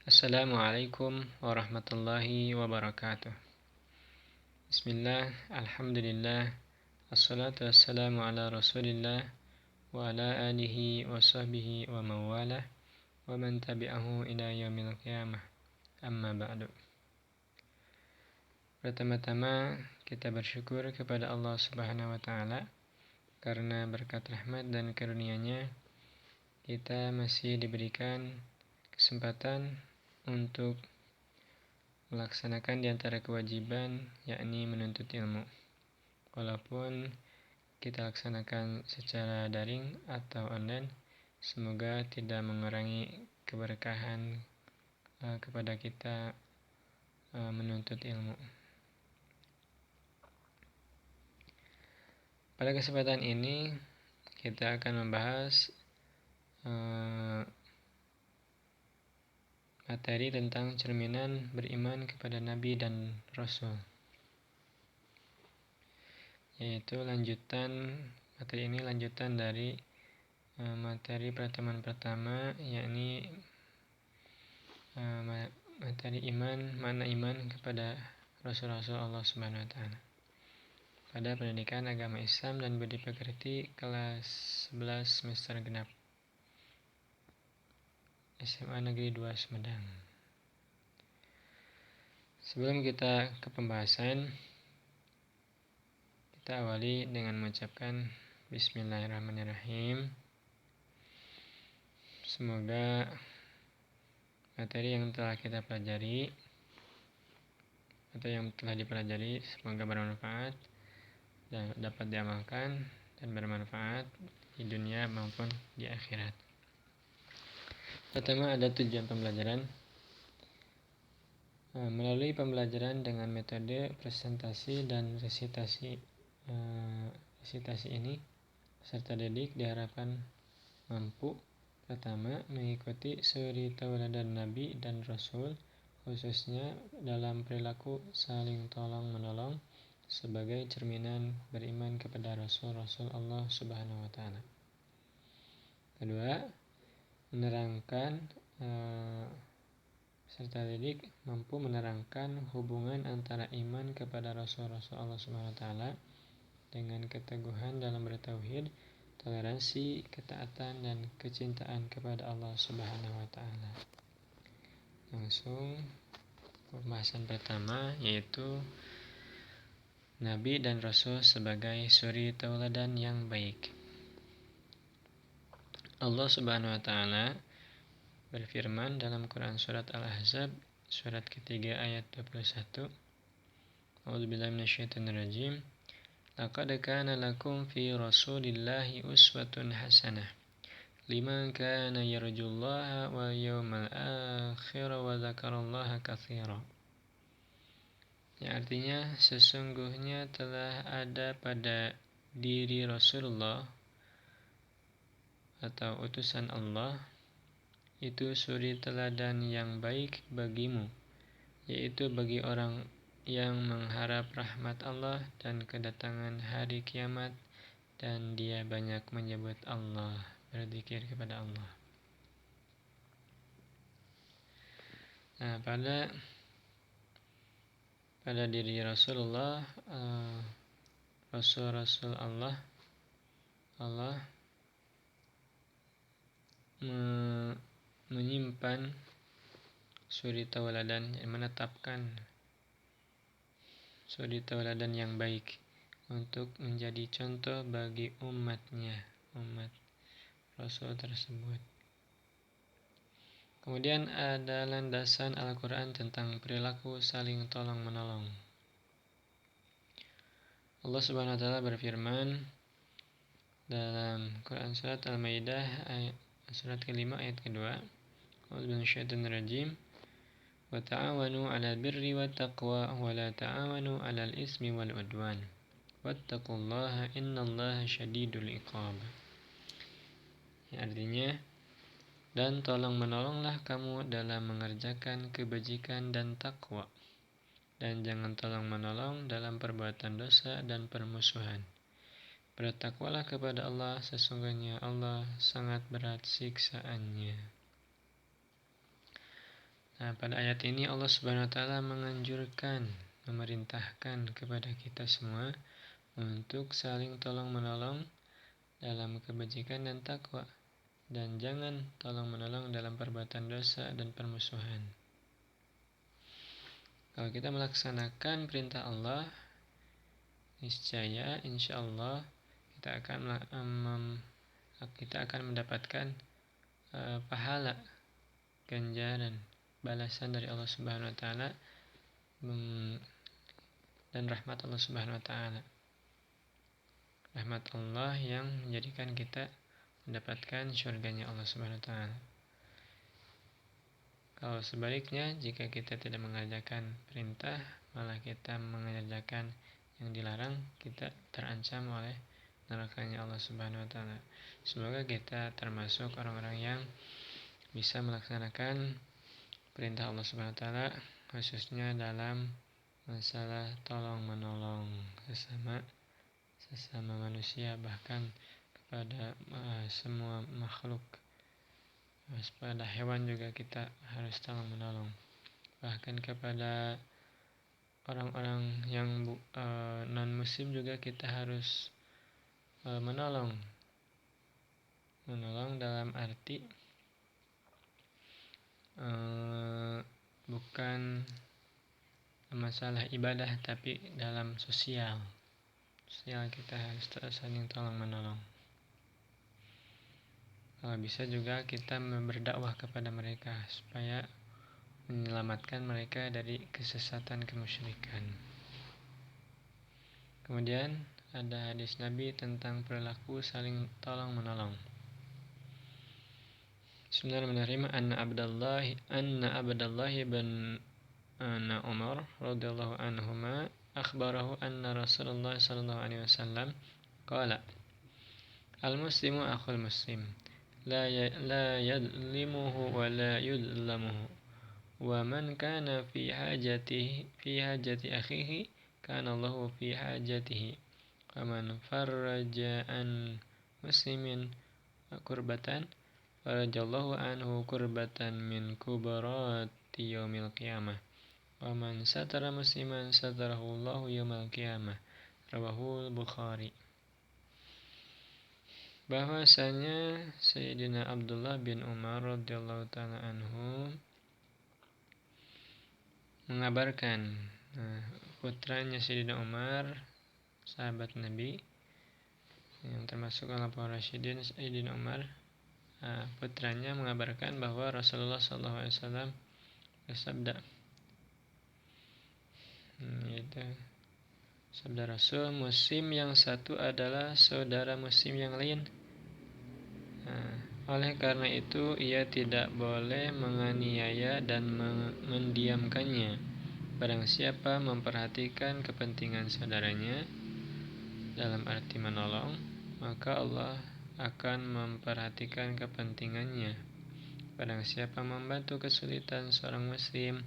Assalamualaikum warahmatullahi wabarakatuh. Bismillah, alhamdulillah, assalatu wassalamu ala rasulillah wa ala alihi wa sahbihi wa mawalah wa man tabi'ahu ila yaumil qiyamah. Amma ba'du. Pertama-tama kita bersyukur kepada Allah Subhanahu wa taala karena berkat rahmat dan karunia-Nya kita masih diberikan kesempatan untuk melaksanakan di antara kewajiban, yakni menuntut ilmu. Walaupun kita laksanakan secara daring atau online, semoga tidak mengurangi keberkahan kepada kita menuntut ilmu. Pada kesempatan ini kita akan membahas materi tentang cerminan beriman kepada Nabi dan Rasul, yaitu materi ini lanjutan dari materi pertemuan pertama, yakni materi makna iman kepada Rasul-Rasul Allah Subhanahu wa taala pada pendidikan agama Islam dan budi pekerti kelas 11 semester genap SMA Negeri 2 Sumedang. Sebelum kita ke pembahasan, kita awali dengan mengucapkan Bismillahirrahmanirrahim. Semoga materi yang telah kita pelajari atau yang telah dipelajari semoga bermanfaat dan dapat diamalkan dan bermanfaat di dunia maupun di akhirat. Pertama, ada tujuan pembelajaran. Melalui pembelajaran dengan metode presentasi dan resitasi ini, peserta didik diharapkan mampu pertama mengikuti suri tauladan Nabi dan Rasul, khususnya dalam perilaku saling tolong menolong sebagai cerminan beriman kepada Rasul-Rasul Allah Subhanahu wa taala. Kedua, peserta didik mampu menerangkan hubungan antara iman kepada Rasul-Rasul Allah Subhanahu wa taala dengan keteguhan dalam bertauhid, toleransi, ketaatan dan kecintaan kepada Allah Subhanahu wa taala. Langsung pembahasan pertama, yaitu Nabi dan Rasul sebagai suri tauladan yang baik. Allah Subhanahu wa taala berfirman dalam Quran surat Al-Ahzab surat ketiga ayat 21. A'udzubillahi minasyaitonirrajim. Laqad kana lakum fi Rasulillahi uswatun hasanah liman kana yarjullaha wal yawmal akhir wa dzakarallaha katsiran. Yang artinya, sesungguhnya telah ada pada diri Rasulullah atau utusan Allah itu suri teladan yang baik bagimu, yaitu bagi orang yang mengharap rahmat Allah dan kedatangan hari kiamat, dan dia banyak menyebut Allah, berzikir kepada Allah. Nah, pada diri Rasulullah, Rasul-Rasul Allah menyimpan suri tauladan, menetapkan suri tauladan yang baik untuk menjadi contoh bagi umat Rasul tersebut. Kemudian ada landasan Al-Quran tentang perilaku saling tolong menolong. Allah Subhanahu wa taala berfirman dalam Quran surat Al-Maidah surat kelima ayat kedua. A'udzubillahi minasyaitonirrajim. Wa ta'awanu 'alal birri wat taqwa wa la ta'awanu 'alal ismi wal 'udwan. Wattaqullaha innallaha syadidul 'iqab. Artinya, dan tolong menolonglah kamu dalam mengerjakan kebajikan dan takwa, dan jangan tolong menolong dalam perbuatan dosa dan permusuhan. Bertakwalah kepada Allah, sesungguhnya Allah sangat berat siksaannya. Nah, pada ayat ini Allah Subhanahu wa taala menganjurkan, memerintahkan kepada kita semua untuk saling tolong-menolong dalam kebajikan dan takwa, dan jangan tolong-menolong dalam perbuatan dosa dan permusuhan. Kalau kita melaksanakan perintah Allah, niscaya insya Allah kita akan mendapatkan pahala, ganjaran, balasan dari Allah Subhanahu wa taala dan rahmat Allah Subhanahu wa taala. Rahmat Allah yang menjadikan kita mendapatkan syurganya Allah Subhanahu wa taala. Kalau sebaliknya, jika kita tidak mengerjakan perintah, malah kita mengerjakan yang dilarang, kita terancam oleh nerakanya Allah Subhanahu wa taala. Semoga kita termasuk orang-orang yang bisa melaksanakan perintah Allah Subhanahu wa taala, khususnya dalam masalah tolong-menolong sesama manusia, bahkan kepada semua makhluk. Pada hewan juga kita harus tolong-menolong. Bahkan kepada orang-orang yang non-muslim juga kita harus menolong. Menolong dalam arti bukan masalah ibadah, tapi dalam sosial kita harus saling tolong-menolong. Kalau bisa juga kita berdakwah kepada mereka supaya menyelamatkan mereka dari kesesatan kemusyrikan. Kemudian ada hadis Nabi tentang perilaku saling tolong-menolong. Bismillahirrahmanirrahim. Anna Abdullah bin Umar radhiyallahu anhuma akhbarahu anna Rasulullah sallallahu alaihi wasallam qala al-muslimu akhul muslim la yadlimuhu wa la yudlamuhu wa man kana fi hajati akhihi kana Allahu fi hajatihi wa man farraja an muslimin kurbatan farajallahu anhu kurbatan min kubarati yaumil qiyamah wa man satara musliman satarahu Allahu yaumal qiyamah. Rawahul Bukhari. Bahwasanya Sayyidina Abdullah bin Umar radhiyallahu taala anhu mengabarkan, putranya Sayyidina Umar, sahabat Nabi yang termasuk Khulafaur Rasyidin, Sayyidina Umar, putranya mengabarkan bahwa Rasulullah SAW bersabda, yaitu sabda Rasul, muslim yang satu adalah saudara muslim yang lain. Oleh karena itu ia tidak boleh menganiaya dan mendiamkannya. Barang siapa memperhatikan kepentingan saudaranya dalam arti menolong, maka Allah akan memperhatikan kepentingannya. Barang siapa membantu kesulitan seorang muslim,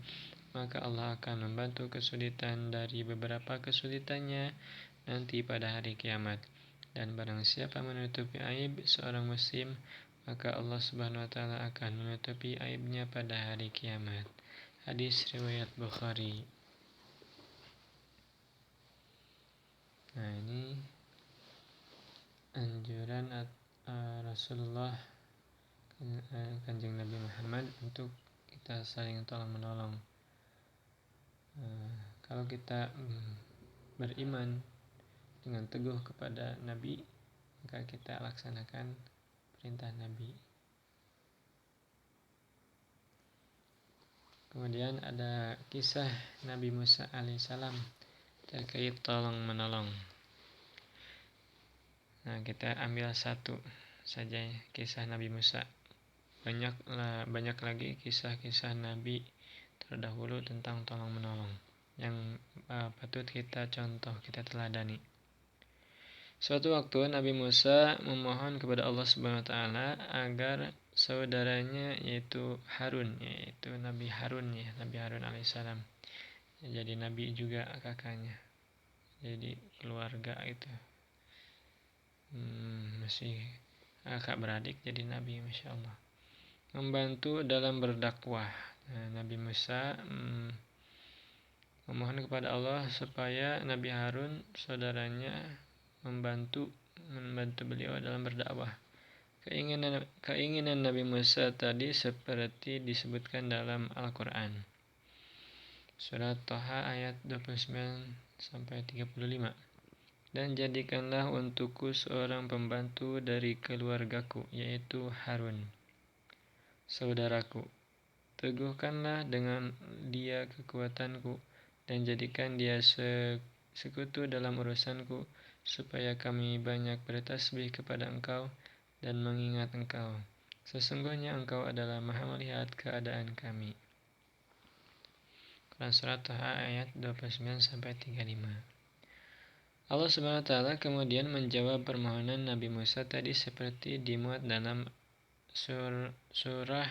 maka Allah akan membantu kesulitan dari beberapa kesulitannya nanti pada hari kiamat. Dan barang siapa menutupi aib seorang muslim, maka Allah Subhanahu wa taala akan menutupi aibnya pada hari kiamat. Hadis riwayat Bukhari. Nah, ini anjuran Rasulullah, Kanjeng Nabi Muhammad, untuk kita saling tolong-menolong. Kalau kita beriman dengan teguh kepada Nabi, maka kita laksanakan perintah Nabi. Kemudian ada kisah Nabi Musa alaihissalam terkait tolong-menolong. Nah, kita ambil satu saja kisah Nabi Musa. Banyak lagi kisah-kisah Nabi terdahulu tentang tolong-menolong yang patut kita contoh, kita teladani. Suatu waktu Nabi Musa memohon kepada Allah Subhanahu wa taala agar saudaranya yaitu Nabi Harun alaihissalam. Jadi nabi juga kakaknya. Jadi keluarga itu. Masih kakak beradik jadi nabi, Masya Allah. Membantu dalam berdakwah. Nabi Musa memohon kepada Allah supaya Nabi Harun saudaranya membantu beliau dalam berdakwah. Keinginan Nabi Musa tadi seperti disebutkan dalam Al-Quran. Surat Thaha ayat 29-35. Dan jadikanlah untukku seorang pembantu dari keluargaku, yaitu Harun, saudaraku. Teguhkanlah dengan dia kekuatanku, dan jadikan dia sekutu dalam urusanku, supaya kami banyak bertasbih kepada engkau dan mengingat engkau. Sesungguhnya engkau adalah maha melihat keadaan kami. Quran Surat Thaha ayat 29-35. Allah Subhanahu wa Ta'ala kemudian menjawab permohonan Nabi Musa tadi seperti dimuat dalam surah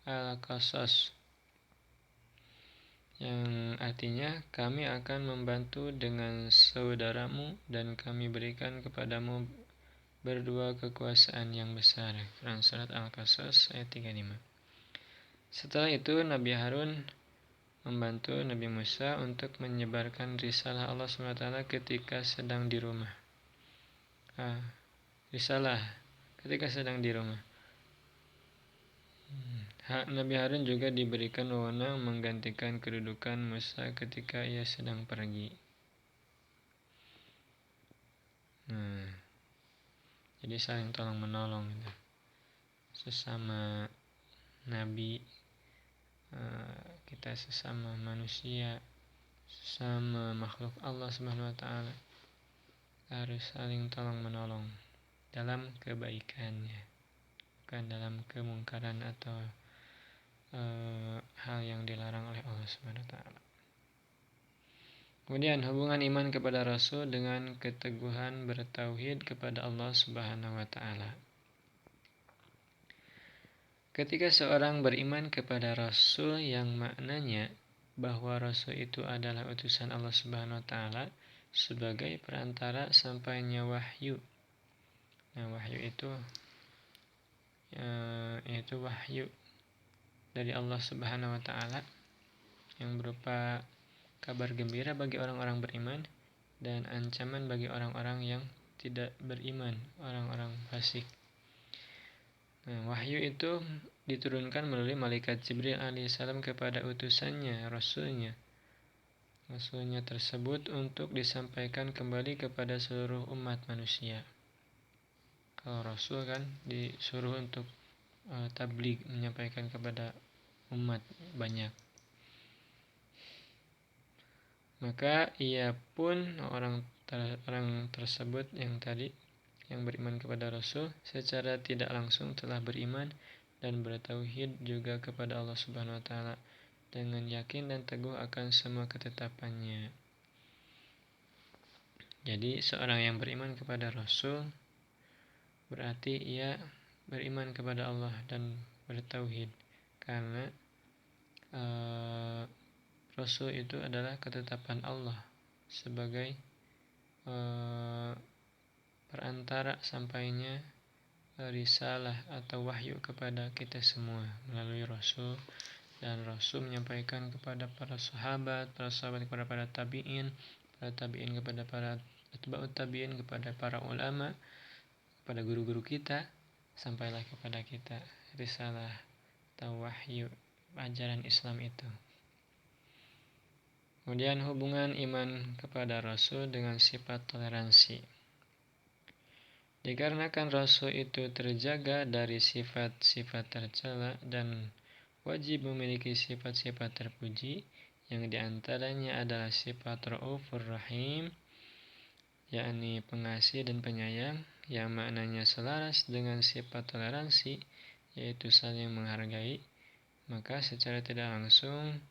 Al-Qasas, yang artinya kami akan membantu dengan saudaramu dan kami berikan kepadamu berdua kekuasaan yang besar. Quran Surat Al-Qasas ayat 35. Setelah itu Nabi Harun membantu Nabi Musa untuk menyebarkan risalah Allah SWT ketika sedang di rumah. Nabi Harun juga diberikan wewenang menggantikan kedudukan Musa ketika ia sedang pergi. Jadi saling tolong menolong sesama Nabi, kita sesama manusia, sesama makhluk Allah Subhanahu wa Ta'ala harus saling tolong menolong dalam kebaikannya, bukan dalam kemungkaran atau hal yang dilarang oleh Allah Subhanahu wa Ta'ala. Kemudian hubungan iman kepada Rasul dengan keteguhan bertauhid kepada Allah Subhanahu wa Ta'ala. Ketika seorang beriman kepada Rasul yang maknanya bahwa Rasul itu adalah utusan Allah Subhanahu wa Ta'ala sebagai perantara sampainya wahyu. Wahyu itu yaitu wahyu dari Allah Subhanahu wa Ta'ala yang berupa kabar gembira bagi orang-orang beriman dan ancaman bagi orang-orang yang tidak beriman, orang-orang fasik. Wahyu itu diturunkan melalui malaikat Jibril alaihissalam kepada utusannya, rasulnya tersebut untuk disampaikan kembali kepada seluruh umat manusia. Kalau rasul kan disuruh untuk tabligh, menyampaikan kepada umat banyak. Maka ia pun orang tersebut yang beriman kepada Rasul secara tidak langsung telah beriman dan bertauhid juga kepada Allah Subhanahu wa Ta'ala dengan yakin dan teguh akan semua ketetapannya. Jadi seorang yang beriman kepada Rasul berarti ia beriman kepada Allah dan bertauhid, karena Rasul itu adalah ketetapan Allah sebagai perantara sampainya risalah atau wahyu kepada kita semua melalui Rasul, dan Rasul menyampaikan kepada para sahabat kepada para tabi'in kepada para atba'ut tabi'in, kepada para ulama, kepada guru-guru kita, sampailah kepada kita risalah atau wahyu ajaran Islam itu. Kemudian hubungan iman kepada Rasul dengan sifat toleransi. Dikarenakan Rasul itu terjaga dari sifat-sifat tercela dan wajib memiliki sifat-sifat terpuji, yang diantaranya adalah sifat Raufur Rahim, yakni pengasih dan penyayang, yang maknanya selaras dengan sifat toleransi, yaitu saling menghargai. Maka secara tidak langsung,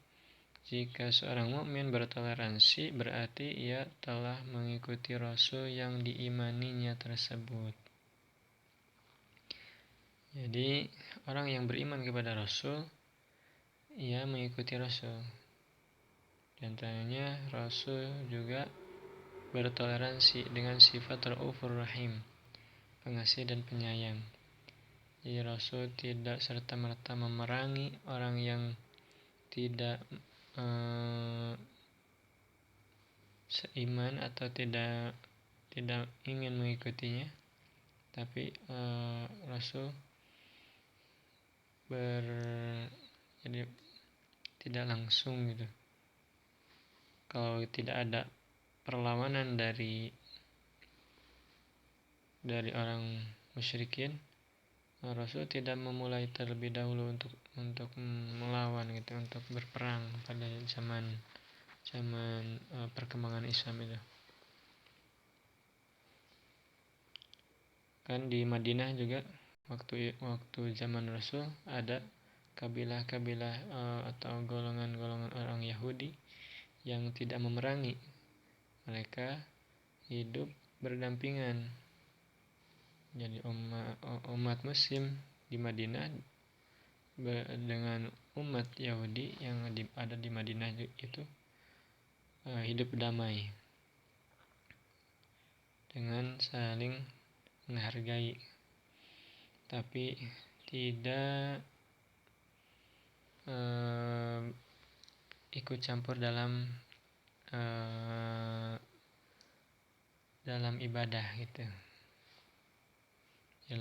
jika seorang mukmin bertoleransi, berarti ia telah mengikuti Rasul yang diimaninya tersebut. Jadi orang yang beriman kepada Rasul, ia mengikuti Rasul. Di antaranya Rasul juga bertoleransi dengan sifat Raufur Rahim, pengasih dan penyayang. Jadi Rasul tidak serta-merta memerangi orang yang tidak seiman atau tidak ingin mengikutinya, tapi Rasul jadi tidak langsung gitu. Kalau tidak ada perlawanan dari orang musyrikin, Rasul tidak memulai terlebih dahulu untuk melawan gitu, untuk berperang pada zaman perkembangan Islam itu. Kan di Madinah juga waktu zaman Rasul ada kabilah-kabilah atau golongan-golongan orang Yahudi yang tidak memerangi. Mereka hidup berdampingan. Jadi umat Muslim di Madinah dengan umat Yahudi yang ada di Madinah itu hidup damai dengan saling menghargai, tapi tidak ikut campur dalam ibadah gitu. Ya,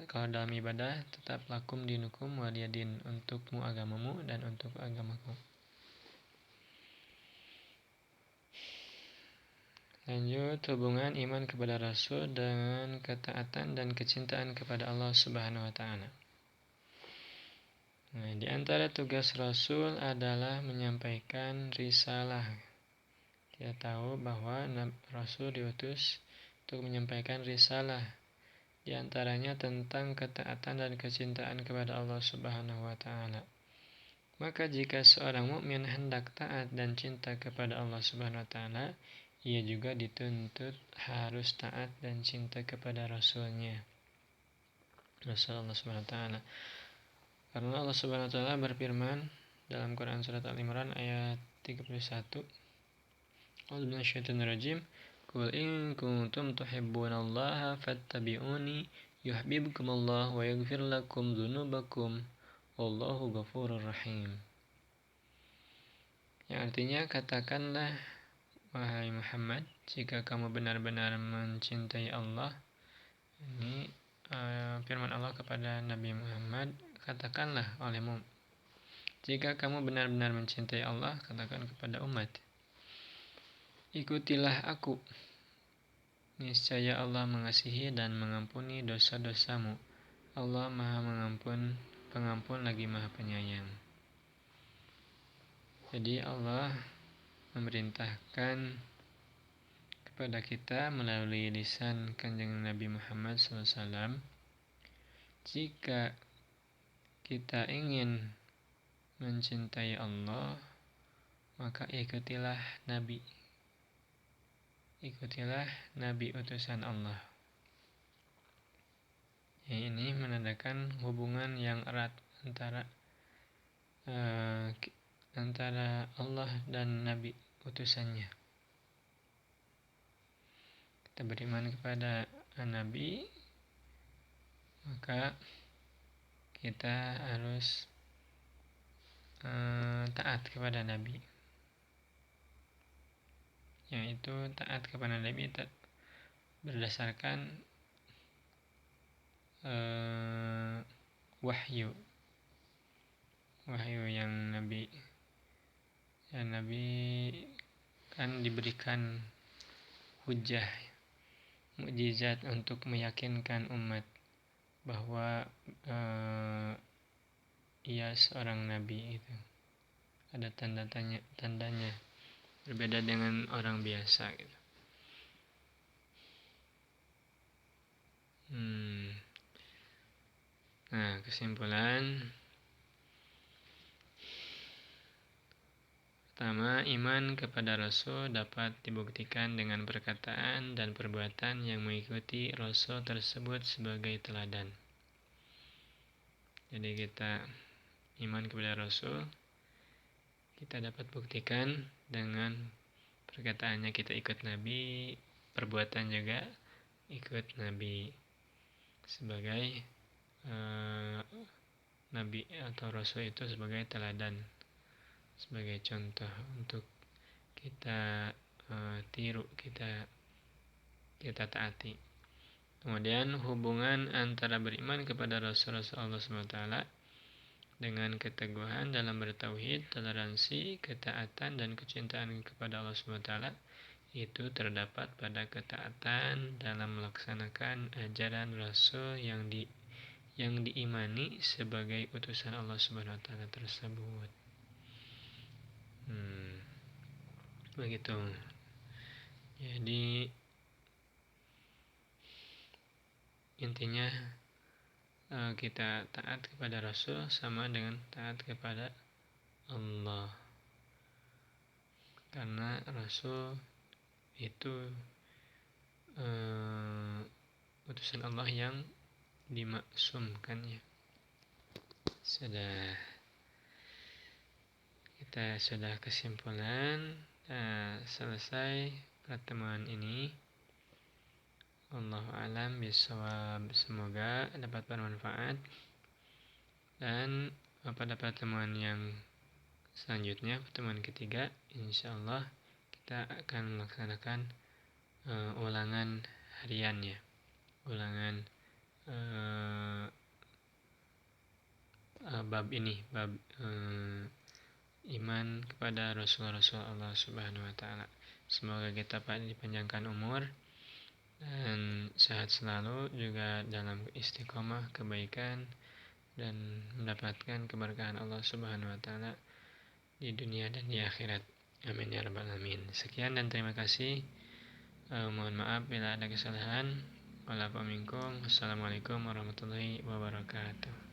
kalau dalam ibadah tetap lakum dinukum waliyadin, untukmu agamamu dan untuk agamaku. Lanjut, hubungan iman kepada Rasul dengan ketaatan dan kecintaan kepada Allah Subhanahu wa Ta'ala. Nah, di antara tugas Rasul adalah menyampaikan risalah. Kita tahu bahwa Rasul diutus untuk menyampaikan risalah, di antaranya tentang ketaatan dan kecintaan kepada Allah Subhanahu wa Ta'ala. Maka jika seorang mukmin hendak taat dan cinta kepada Allah Subhanahu wa Ta'ala, ia juga dituntut harus taat dan cinta kepada Rasulnya, Rasulullah Subhanahu wa Ta'ala. Karena Allah Subhanahu wa Ta'ala berfirman dalam Quran surat Al-Imran ayat 31, A'udzu minasyaitonir rajim, Qul in kuntum tuhibbunallaha fattabi'uni yuhibbukumullah wa yaghfir lakum dzunubakum wallahu ghafurur rahim. Yang artinya, katakanlah wahai Muhammad, jika kamu benar-benar mencintai Allah. Ini firman Allah kepada Nabi Muhammad, katakanlah olehmu, jika kamu benar-benar mencintai Allah, katakan kepada umat, ikutilah aku, niscaya Allah mengasihi dan mengampuni dosa-dosamu. Allah Maha Pengampun lagi Maha Penyayang. Jadi Allah memerintahkan kepada kita melalui lisan Kanjeng Nabi Muhammad SAW, jika kita ingin mencintai Allah, maka ikutilah Nabi utusan Allah. Ini menandakan hubungan yang erat antara Allah dan Nabi utusannya. Kita beriman kepada Nabi, maka kita harus taat kepada Nabi. Yaitu taat kepada Nabi berdasarkan wahyu yang Nabi kan diberikan hujah, mukjizat untuk meyakinkan umat bahwa ia seorang nabi. Itu ada tandanya berbeda dengan orang biasa gitu. Nah, kesimpulan pertama, iman kepada Rasul dapat dibuktikan dengan perkataan dan perbuatan yang mengikuti Rasul tersebut sebagai teladan. Jadi kita iman kepada Rasul, kita dapat buktikan dengan perkataannya kita ikut Nabi, perbuatan juga ikut Nabi sebagai Nabi atau Rasul itu sebagai teladan sebagai contoh untuk kita tiru, kita taati. Kemudian hubungan antara beriman kepada Rasul-Rasul Allah SWT dengan keteguhan dalam bertauhid, toleransi, ketaatan, dan kecintaan kepada Allah SWT itu terdapat pada ketaatan dalam melaksanakan ajaran Rasul yang diimani sebagai utusan Allah SWT tersebut. Begitu. Jadi intinya kita taat kepada Rasul sama dengan taat kepada Allah, karena Rasul itu utusan Allah yang dimaksumkan ya. Kita sudah kesimpulan. Selesai pertemuan ini. Allahu a'lam bishawab. Semoga dapat bermanfaat, dan pada pertemuan yang selanjutnya, pertemuan ketiga, insyaallah kita akan melaksanakan ulangan harian ya, ulangan bab ini, bab iman kepada Rasul-Rasul Allah Subhanahu wa Ta'ala. Semoga kita dipanjangkan umur dan sehat selalu, juga dalam istiqomah kebaikan, dan mendapatkan keberkahan Allah Subhanahu wa Ta'ala di dunia dan di akhirat. Amin ya rabbal alamin. Sekian dan terima kasih. Mohon maaf bila ada kesalahan. Wassalamualaikum warahmatullahi wabarakatuh.